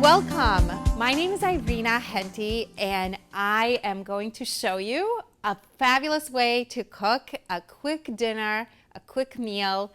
Welcome. My name is Irena Hentea, and I am going to show you a fabulous way to cook a quick dinner, a quick meal,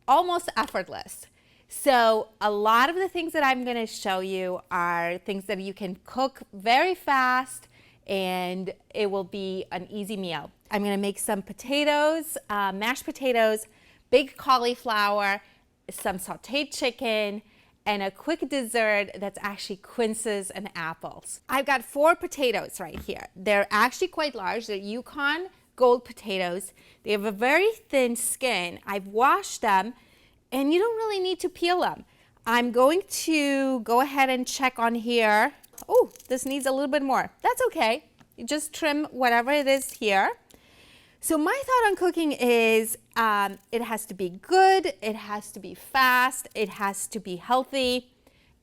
almost effortless. So a lot of the things that I'm going to show you are things that you can cook very fast, and it will be an easy meal. I'm going to make some potatoes, mashed potatoes, baked cauliflower, some sauteed chicken, and a quick dessert that's actually quinces and apples. I've got 4 potatoes right here. They're actually quite large. They're Yukon Gold potatoes. They have a very thin skin. I've washed them, and you don't really need to peel them. I'm going to go ahead and check on here. Oh, this needs a little bit more. That's okay. You just trim whatever it is here. So my thought on cooking is it has to be good, it has to be fast, it has to be healthy,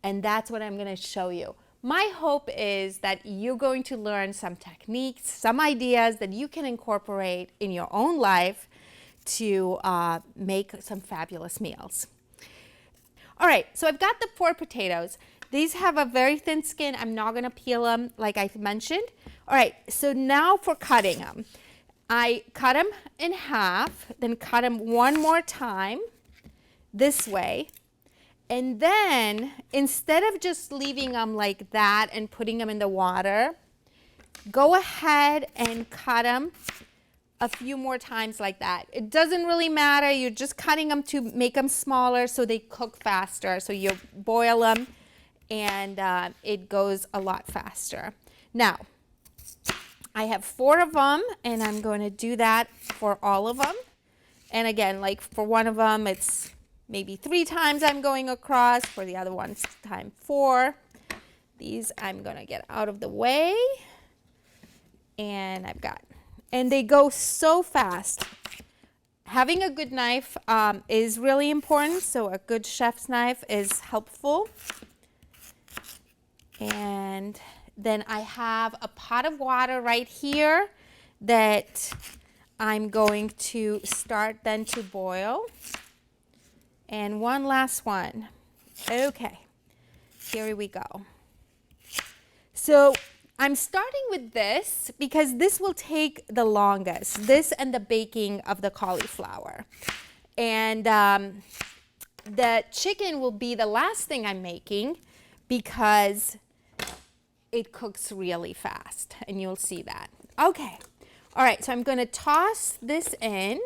and that's what I'm going to show you. My hope is that you're going to learn some techniques, some ideas that you can incorporate in your own life to make some fabulous meals. All right, so I've got the 4 potatoes. These have a very thin skin. I'm not going to peel them like I mentioned. All right, so now for cutting them. I cut them in half, then cut them one more time this way. And then instead of just leaving them like that and putting them in the water, go ahead and cut them a few more times like that. It doesn't really matter. You're just cutting them to make them smaller so they cook faster. So you boil them and it goes a lot faster. Now, I have 4 of them, and I'm going to do that for all of them. And again, like for one of them, it's maybe 3 times I'm going across. For the other one's time 4. These I'm going to get out of the way. And and they go so fast. Having a good knife is really important. So a good chef's knife is helpful. And then I have a pot of water right here that I'm going to start then to boil. And one last one. Okay, here we go. So I'm starting with this because this will take the longest, this and the baking of the cauliflower. And the chicken will be the last thing I'm making because it cooks really fast, and you'll see that. Okay, all right, so I'm going to toss this in.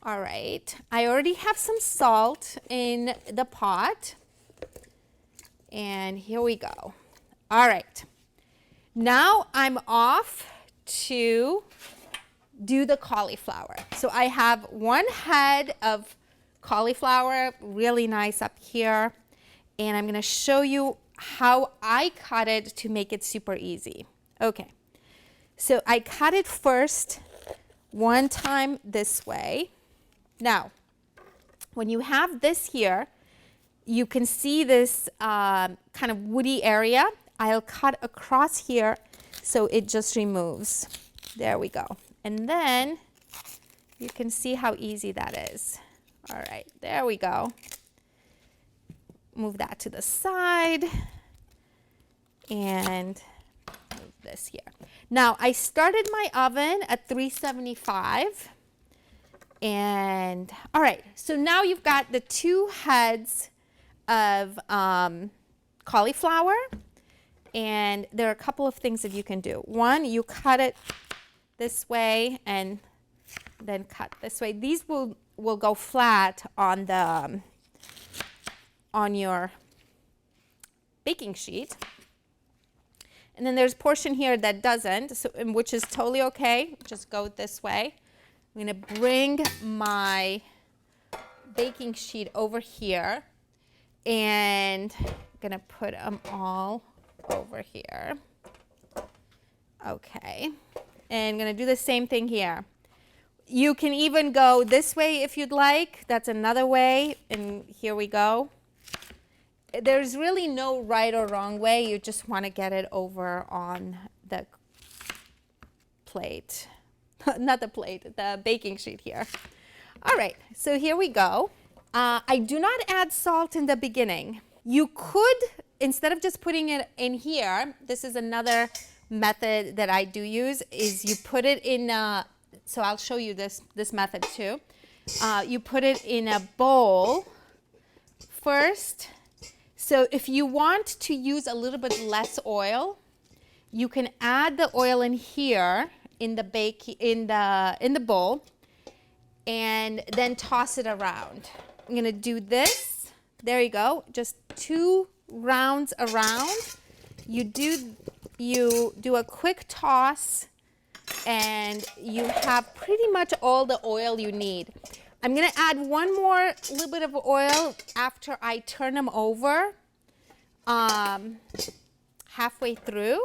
All right, I already have some salt in the pot, and here we go. All right, now I'm off to do the cauliflower. So I have 1 head of cauliflower, really nice up here, and I'm going to show you how I cut it to make it super easy. Okay, so I cut it first 1 time this way. Now, when you have this here, you can see this kind of woody area. I'll cut across here so it just removes. There we go. And then you can see how easy that is. All right, there we go. Move that to the side and move this here. Now I started my oven at 375, and all right, so now you've got the 2 heads of cauliflower, and there are a couple of things that you can do. One, you cut it this way and then cut this way. These will go flat on the on your baking sheet. And then there's a portion here that doesn't, so, which is totally okay. Just go this way. I'm going to bring my baking sheet over here, and I'm going to put them all over here. Okay. And I'm going to do the same thing here. You can even go this way if you'd like. That's another way. And here we go. There's really no right or wrong way. You just want to get it over on the plate. Not the plate, the baking sheet here. All right, so here we go. I do not add salt in the beginning. You could, instead of just putting it in here, this is another method that I do use, is you put it in, so I'll show you this method too. You put it in a bowl first. So if you want to use a little bit less oil, you can add the oil in here in the bowl, and then toss it around. I'm gonna do this. There you go. Just 2 rounds around. You do a quick toss, and you have pretty much all the oil you need. I'm gonna add one more little bit of oil after I turn them over halfway through.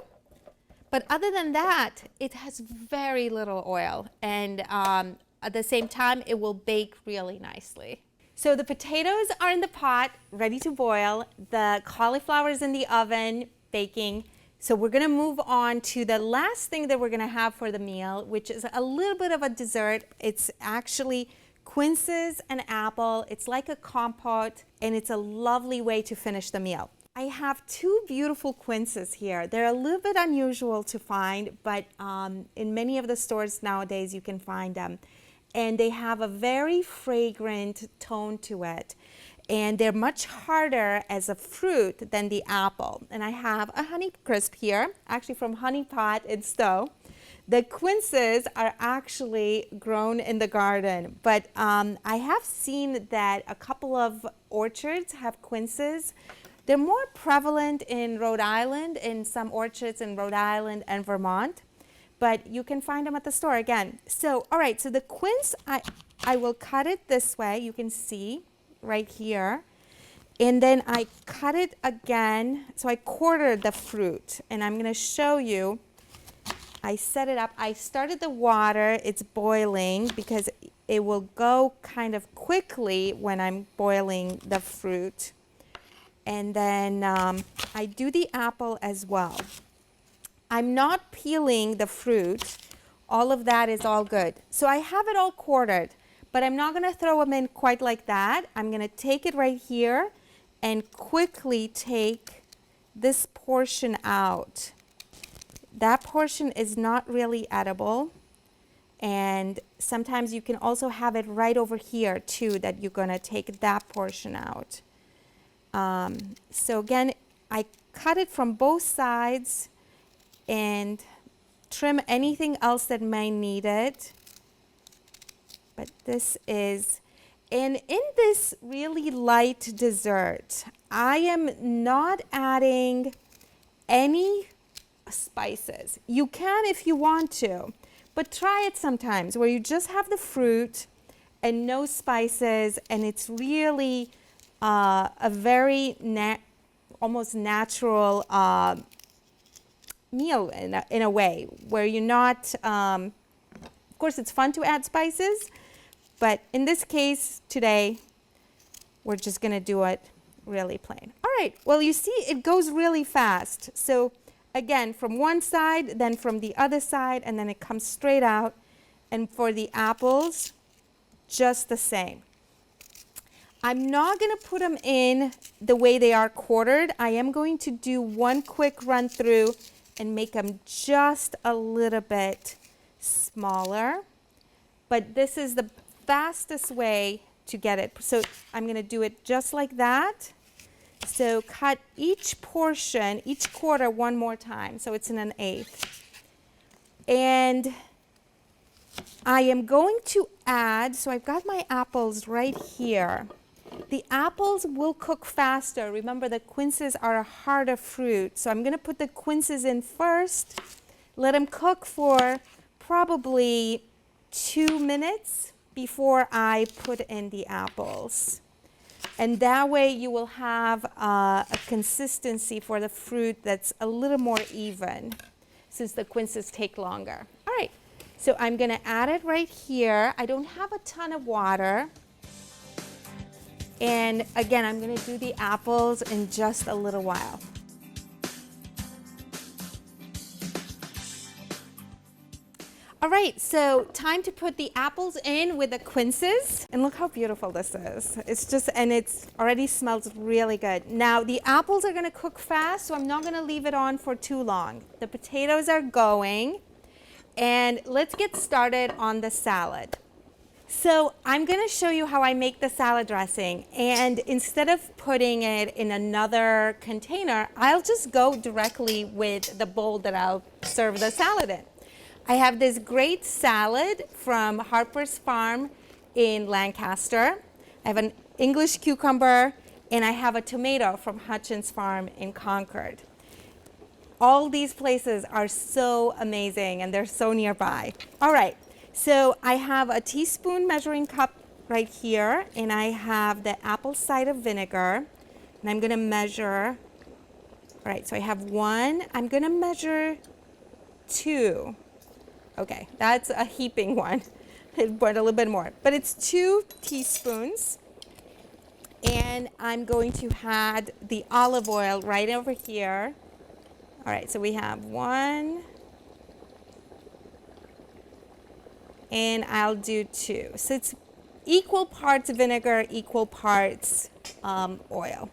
But other than that, it has very little oil, and at the same time, it will bake really nicely. So the potatoes are in the pot, ready to boil. The cauliflower is in the oven, baking. So we're gonna move on to the last thing that we're gonna have for the meal, which is a little bit of a dessert. It's actually quinces and apple. It's like a compote, and it's a lovely way to finish the meal. I have 2 beautiful quinces here. They're a little bit unusual to find, but in many of the stores nowadays you can find them. And they have a very fragrant tone to it. And they're much harder as a fruit than the apple. And I have a Honeycrisp here, actually from Honey Pot in Stowe. The quinces are actually grown in the garden, but I have seen that a couple of orchards have quinces. They're more prevalent in Rhode Island, in some orchards in Rhode Island and Vermont, but you can find them at the store again. So, all right, so the quince, I will cut it this way, you can see right here. And then I cut it again, so I quartered the fruit, and I'm gonna show you. I set it up, I started the water, it's boiling because it will go kind of quickly when I'm boiling the fruit. And then I do the apple as well. I'm not peeling the fruit. All of that is all good. So I have it all quartered, but I'm not gonna throw them in quite like that. I'm gonna take it right here and quickly take this portion out. That portion is not really edible. And sometimes you can also have it right over here too, that you're gonna take that portion out. So again, I cut it from both sides and trim anything else that may need it. But this is, and in this really light dessert, I am not adding any spices. You can if you want to, but try it sometimes where you just have the fruit and no spices, and it's really a very almost natural meal in a way, where you're not, of course it's fun to add spices, but in this case today, we're just gonna do it really plain. All right, well you see it goes really fast. So again, from one side, then from the other side, and then it comes straight out. And for the apples, just the same. I'm not gonna put them in the way they are quartered. I am going to do one quick run through and make them just a little bit smaller. But this is the fastest way to get it. So I'm gonna do it just like that. So cut each portion, each quarter one more time, so it's in an eighth. And I am going to add, so I've got my apples right here. The apples will cook faster. Remember, the quinces are a harder fruit. So I'm going to put the quinces in first, let them cook for probably 2 minutes before I put in the apples. And that way you will have a consistency for the fruit that's a little more even, since the quinces take longer. All right, so I'm going to add it right here. I don't have a ton of water. And again, I'm going to do the apples in just a little while. All right, so time to put the apples in with the quinces. And look how beautiful this is. It's just, and it's already smells really good. Now the apples are gonna cook fast, so I'm not gonna leave it on for too long. The potatoes are going, and let's get started on the salad. So I'm gonna show you how I make the salad dressing, and instead of putting it in another container, I'll just go directly with the bowl that I'll serve the salad in. I have this great salad from Harper's Farm in Lancaster. I have an English cucumber, and I have a tomato from Hutchins Farm in Concord. All these places are so amazing, and they're so nearby. All right, so I have a teaspoon measuring cup right here, and I have the apple cider vinegar, and I'm gonna measure. All right, so I have 1. I'm gonna measure 2. Okay, that's a heaping one. It brought a little bit more, but it's 2 teaspoons. And I'm going to add the olive oil right over here. All right, so we have 1, and I'll do 2. So it's equal parts vinegar, equal parts oil.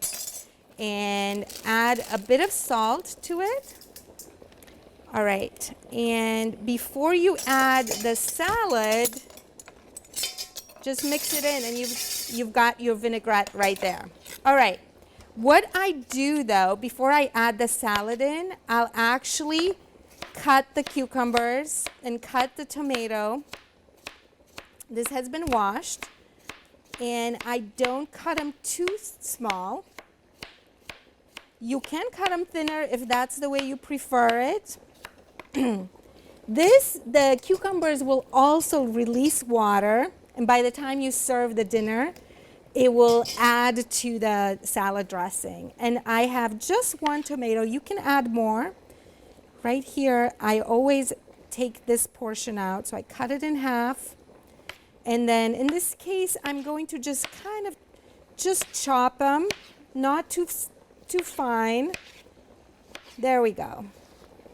And add a bit of salt to it. All right, and before you add the salad, just mix it in, and you've got your vinaigrette right there. All right, what I do though, before I add the salad in, I'll actually cut the cucumbers and cut the tomato. This has been washed, and I don't cut them too small. You can cut them thinner if that's the way you prefer it. The cucumbers will also release water, and by the time you serve the dinner, it will add to the salad dressing. And I have just 1 tomato. You can add more. Right here, I always take this portion out, so I cut it in half. And then in this case, I'm going to just kind of just chop them, not too fine. There we go.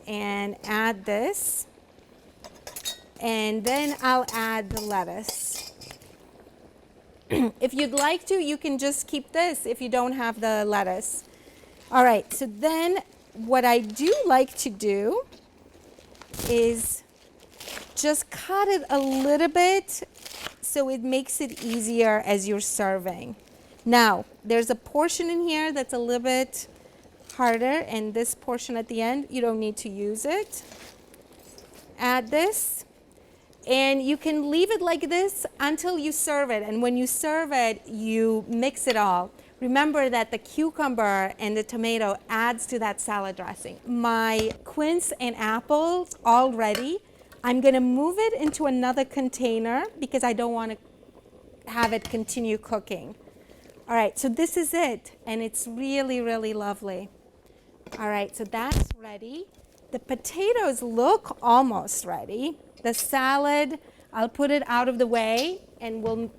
And add this, and then I'll add the lettuce. If you'd like to, you can just keep this if you don't have the lettuce. All right, so then what I do like to do is just cut it a little bit so it makes it easier as you're serving. Now, there's a portion in here that's a little bit harder, and this portion at the end, you don't need to use it. Add this, and you can leave it like this until you serve it, and when you serve it, you mix it all. Remember that the cucumber and the tomato adds to that salad dressing. My quince and apples all ready. I'm gonna move it into another container because I don't want to have it continue cooking. All right, so this is it, and it's really, really lovely. All right, so that's ready. The potatoes look almost ready. The salad, I'll put it out of the way, and we'll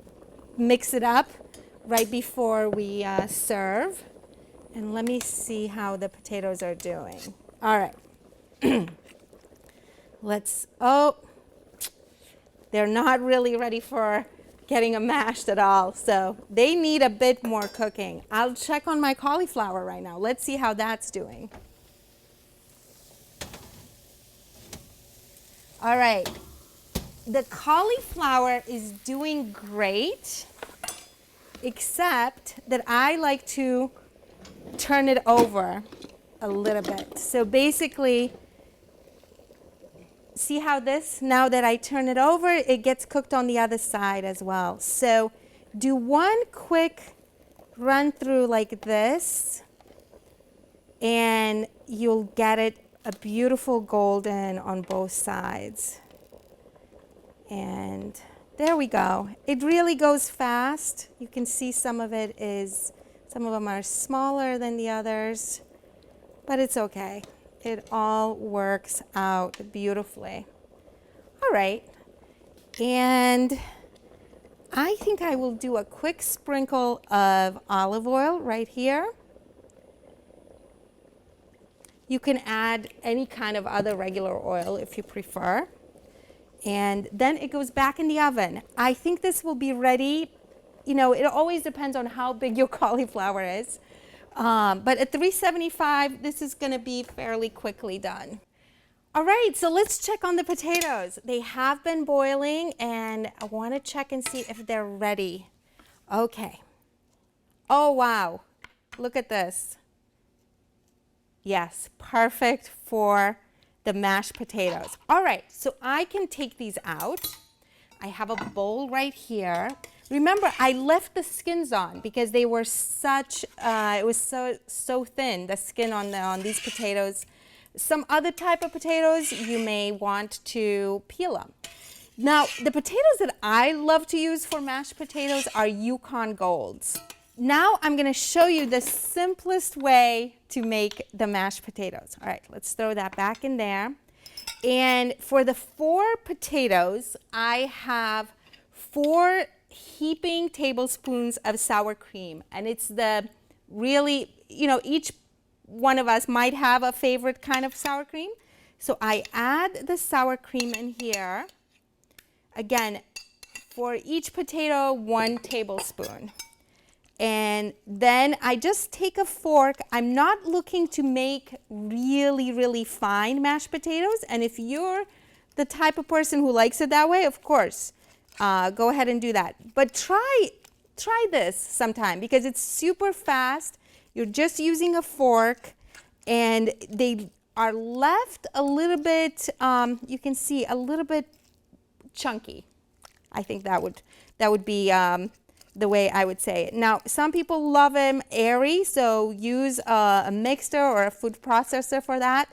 mix it up right before we serve. And let me see how the potatoes are doing. All right. They're not really ready for getting them mashed at all, so they need a bit more cooking. I'll check on my cauliflower right now. Let's see how that's doing. All right, the cauliflower is doing great, except that I like to turn it over a little bit. So basically, see how this, now that I turn it over, it gets cooked on the other side as well. So do one quick run through like this, and you'll get it a beautiful golden on both sides. And there we go. It really goes fast. You can see some of them are smaller than the others, but it's okay. It all works out beautifully. All right, and I think I will do a quick sprinkle of olive oil right here. You can add any kind of other regular oil if you prefer. And then it goes back in the oven. I think this will be ready. You know, it always depends on how big your cauliflower is. But at 375, this is going to be fairly quickly done. All right, so let's check on the potatoes. They have been boiling, and I want to check and see if they're ready. Okay. Oh, wow. Look at this. Yes, perfect for the mashed potatoes. All right, so I can take these out. I have a bowl right here. Remember, I left the skins on because they were such, it was so thin, the skin on these potatoes. Some other type of potatoes, you may want to peel them. Now, the potatoes that I love to use for mashed potatoes are Yukon Golds. Now I'm going to show you the simplest way to make the mashed potatoes. All right, let's throw that back in there. And for the 4 potatoes, I have 4 heaping tablespoons of sour cream. And it's the really, you know, each one of us might have a favorite kind of sour cream. So I add the sour cream in here. Again, for each potato, 1 tablespoon. And then I just take a fork. I'm not looking to make really, really fine mashed potatoes. And if you're the type of person who likes it that way, of course, go ahead and do that. But try this sometime because it's super fast. You're just using a fork, and they are left a little bit, you can see a little bit chunky. I think that would be the way I would say it. Now, some people love them airy, so use a mixer or a food processor for that,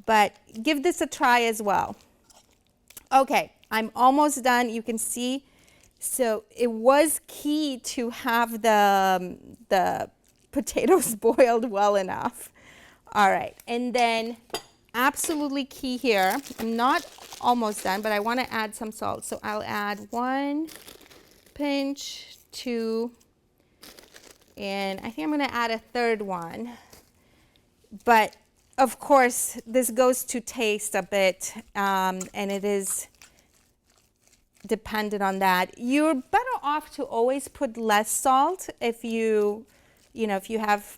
but give this a try as well. Okay, I'm almost done. You can see, so it was key to have the potatoes boiled well enough. All right, and then absolutely key here, I'm not almost done, but I want to add some salt. So I'll add 1 pinch, 2, and I think I'm going to add a 3rd one. But of course, this goes to taste a bit, and it is dependent on that. You're better off to always put less salt if you have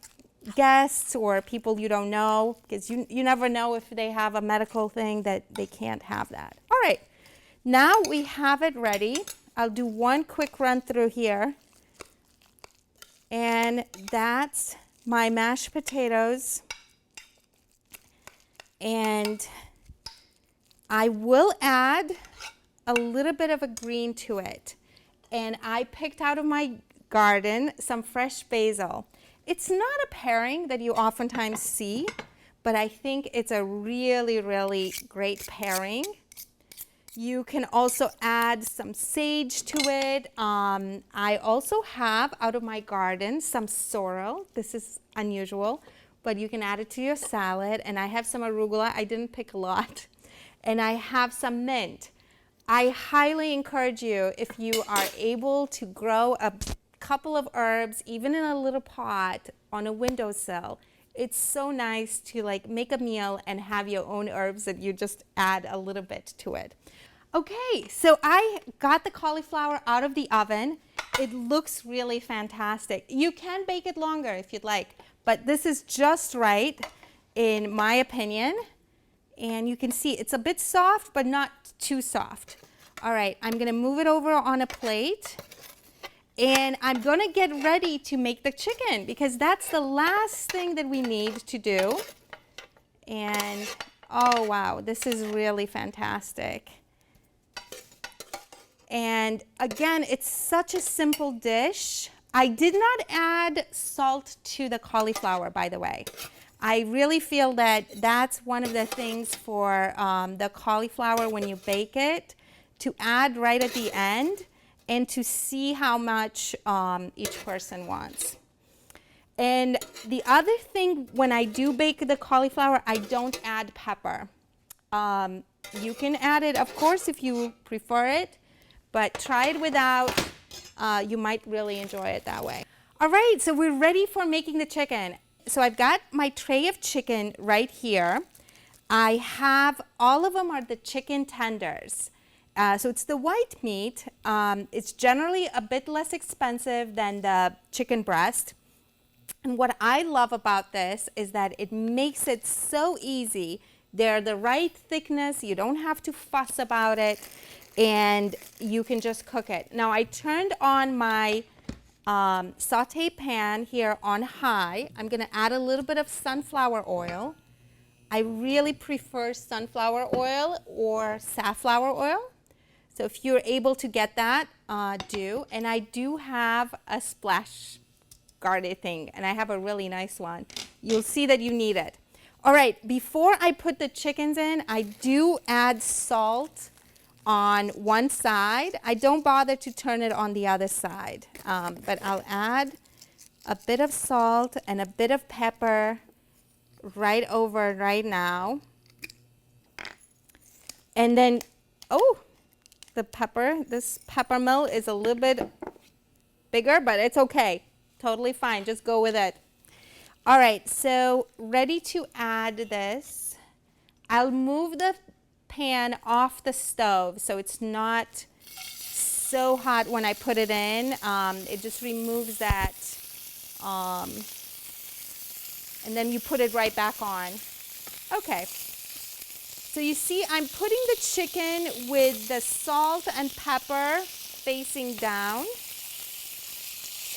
guests or people you don't know, because you never know if they have a medical thing that they can't have that. All right, now we have it ready. I'll do one quick run through here. And that's my mashed potatoes. And I will add a little bit of a green to it. And I picked out of my garden some fresh basil. It's not a pairing that you oftentimes see, but I think it's a really, really great pairing. You can also add some sage to it. I also have out of my garden some sorrel. This is unusual, but you can add it to your salad. And I have some arugula. I didn't pick a lot. And I have some mint. I highly encourage you, if you are able to grow a couple of herbs, even in a little pot on a windowsill, it's so nice to like make a meal and have your own herbs that you just add a little bit to it. Okay, so I got the cauliflower out of the oven. It looks really fantastic. You can bake it longer if you'd like, but this is just right in my opinion. And you can see it's a bit soft, but not too soft. All right, I'm gonna move it over on a plate. And I'm gonna get ready to make the chicken because that's the last thing that we need to do. And oh wow, this is really fantastic. And again, it's such a simple dish. I did not add salt to the cauliflower, by the way. I really feel that that's one of the things for the cauliflower when you bake it, to add right at the end and to see how much each person wants. And the other thing, when I do bake the cauliflower, I don't add pepper. You can add it, of course, if you prefer it, but try it without. You might really enjoy it that way. All right, so we're ready for making the chicken. So I've got my tray of chicken right here. I have, all of them are the chicken tenders. So it's the white meat. It's generally a bit less expensive than the chicken breast. And what I love about this is that it makes it so easy. They're the right thickness. You don't have to fuss about it. And you can just cook it. Now I turned on my saute pan here on high. I'm going to add a little bit of sunflower oil. I really prefer sunflower oil or safflower oil. So if you're able to get that, do. And I do have a splash guarded thing, and I have a really nice one. You'll see that you need it. All right, before I put the chickens in, I do add salt on one side. I don't bother to turn it on the other side, but I'll add a bit of salt and a bit of pepper right over right now. And then, oh, the pepper, this pepper mill is a little bit bigger, but it's okay. Totally fine, just go with it. All right, so ready to add this. I'll move the pan off the stove so it's not so hot when I put it in. It just removes that. And then you put it right back on. Okay. So you see I'm putting the chicken with the salt and pepper facing down.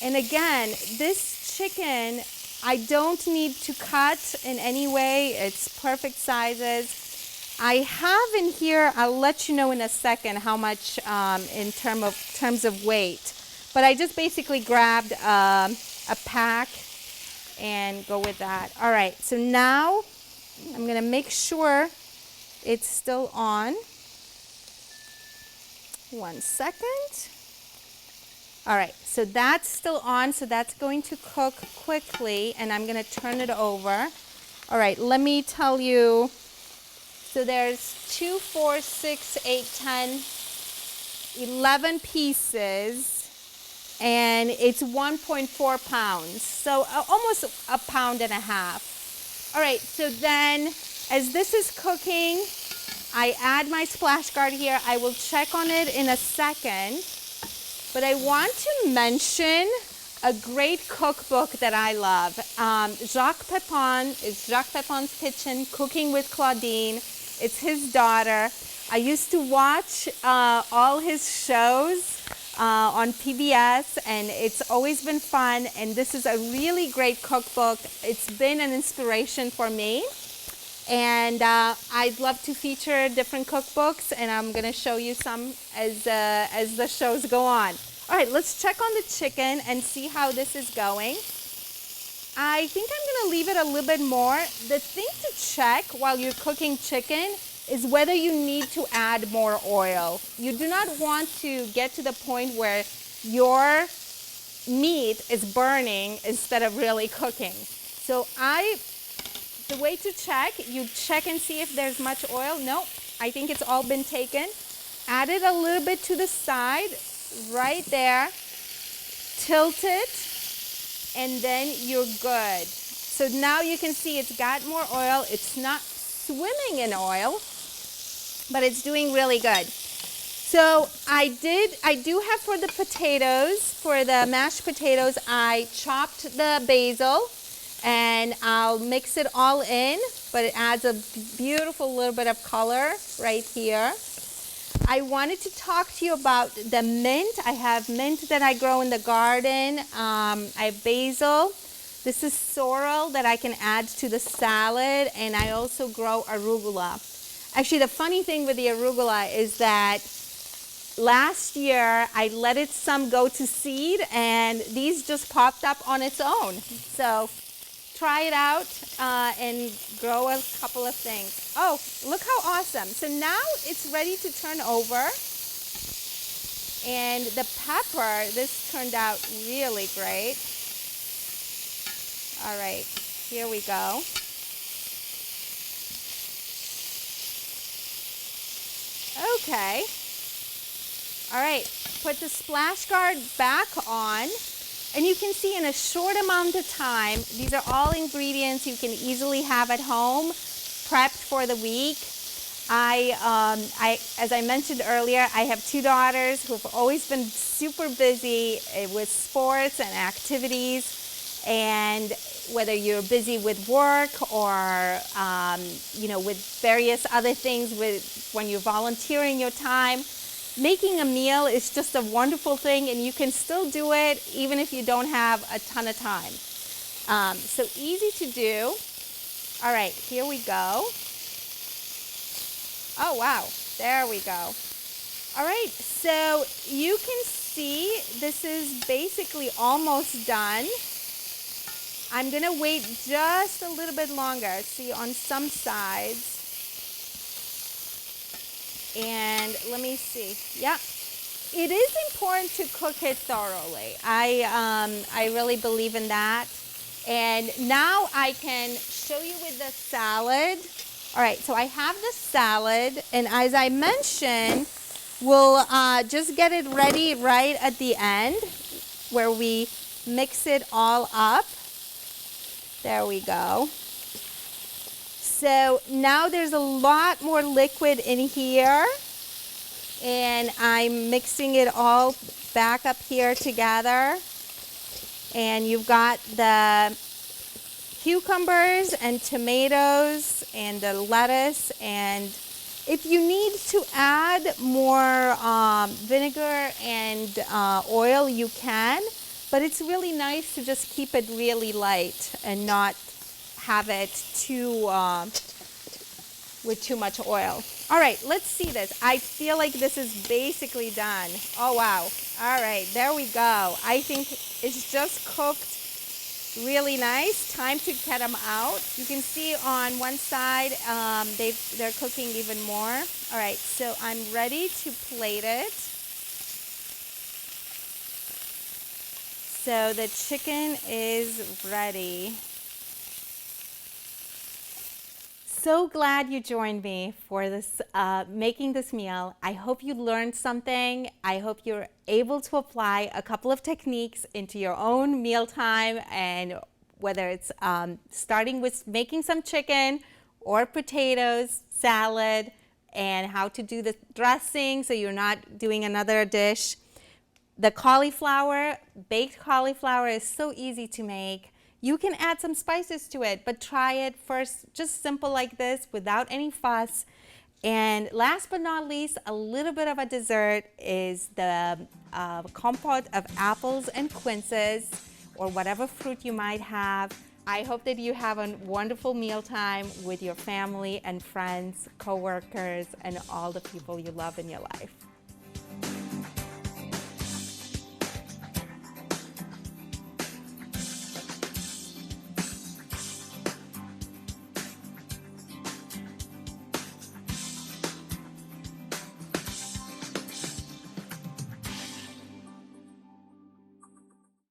And again, this chicken, I don't need to cut in any way. It's perfect sizes. I have in here, I'll let you know in a second how much in terms of weight. But I just basically grabbed a pack and go with that. All right, so now I'm gonna make sure it's still on. 1 second. All right, so that's still on, so that's going to cook quickly, and I'm gonna turn it over. All right, let me tell you, so there's 2, 4, 6, 8, 10, 11 pieces, and it's 1.4 pounds, so almost a pound and a half. All right, so then as this is cooking, I add my splash guard here. I will check on it in a second, but I want to mention a great cookbook that I love. Jacques Pepin is Jacques Pepin's Kitchen, Cooking with Claudine. It's his daughter. I used to watch all his shows on PBS, and it's always been fun, and this is a really great cookbook. It's been an inspiration for me, and I'd love to feature different cookbooks, and I'm going to show you some as the shows go on. All right, let's check on the chicken and see how this is going. I think I'm going to leave it a little bit more. The thing to check while you're cooking chicken is whether you need to add more oil. You do not want to get to the point where your meat is burning instead of really cooking. So the way to check, you check and see if there's much oil. No, I think it's all been taken. Add it a little bit to the side, right there. Tilt it, and then you're good. So now you can see it's got more oil. It's not swimming in oil, but it's doing really good. So I do have for the potatoes, for the mashed potatoes, I chopped the basil, and I'll mix it all in, but it adds a beautiful little bit of color right here. I wanted to talk to you about the mint. I have mint that I grow in the garden. I have basil. This is sorrel that I can add to the salad, and I also grow arugula. Actually, the funny thing with the arugula is that last year I let it some go to seed, and these just popped up on its own. So try it out and grow a couple of things. Oh, look how awesome. So now it's ready to turn over. And the pepper, this turned out really great. All right, here we go. Okay. All right, put the splash guard back on. And you can see in a short amount of time, these are all ingredients you can easily have at home, prepped for the week. As I mentioned earlier, I have two daughters who've always been super busy with sports and activities. And whether you're busy with work or with various other things, when you're volunteering your time, making a meal is just a wonderful thing, and you can still do it even if you don't have a ton of time. So easy to do. All right, here we go. Oh, wow, there we go. All right, so you can see this is basically almost done. I'm gonna wait just a little bit longer, see on some sides. And let me see, yeah. It is important to cook it thoroughly. I really believe in that. And now I can show you with the salad. All right, so I have the salad, and as I mentioned, we'll just get it ready right at the end where we mix it all up. There we go. So now there's a lot more liquid in here, and I'm mixing it all back up here together. And you've got the cucumbers and tomatoes and the lettuce, and if you need to add more vinegar and oil, you can, but it's really nice to just keep it really light and not have it with too much oil. All right, let's see this. I feel like this is basically done. Oh wow. All right, there we go. I think it's just cooked really nice. Time to get them out. You can see on one side they're cooking even more. All right, so I'm ready to plate it. So the chicken is ready. So glad you joined me for this making this meal. I hope you learned something. I hope you're able to apply a couple of techniques into your own mealtime, and whether it's starting with making some chicken or potatoes, salad, and how to do the dressing so you're not doing another dish. The cauliflower, baked cauliflower, is so easy to make. You can add some spices to it, but try it first, just simple like this, without any fuss. And last but not least, a little bit of a dessert is the compote of apples and quinces, or whatever fruit you might have. I hope that you have a wonderful mealtime with your family and friends, coworkers, and all the people you love in your life.